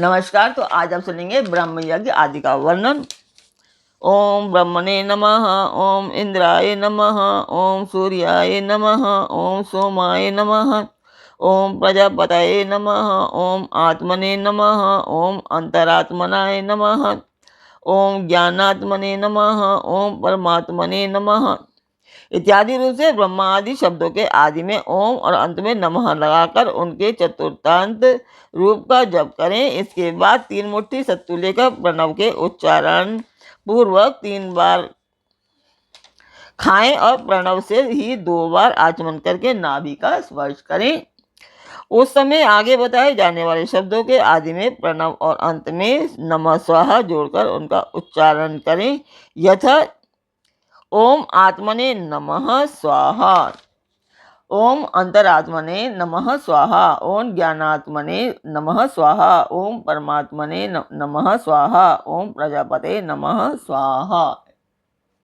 नमस्कार। तो आज आप सुनेंगे ब्रह्म यज्ञ आदि का वर्णन। ओम ब्रह्मणे नमः, ओम इंद्राय नमः, ओम सूर्याय नमः, ओम सोमाय नमः, ओम प्रजापतये नमः, ओम आत्मने नमः, ओम अंतरात्मनाय नमः, ओम ज्ञानात्मने नमः, ओम परमात्मने नमः इत्यादि रूप से ब्रह्मा आदि शब्दों के आदि में ओम और अंत में नमः लगाकर उनके चतुर्थांत रूप का जप करें। इसके बाद 3 मुट्ठी सत्तू लेकर प्रणव के उच्चारण पूर्वक 3 बार खाएं और प्रणव से ही 2 बार आचमन करके नाभि का स्पर्श करें। उस समय आगे बताए जाने वाले शब्दों के आदि में प्रणव और अंत में नमः स्वाहा जोड़कर उनका उच्चारण करें। यथा ओम आत्मने नमः स्वाहा, ओम अंतरात्मने नमः स्वाहा, ओम ज्ञानात्मने नमः स्वाहा, ओम परमात्मने नमः स्वाहा, ओम प्रजापते नमः स्वाहा।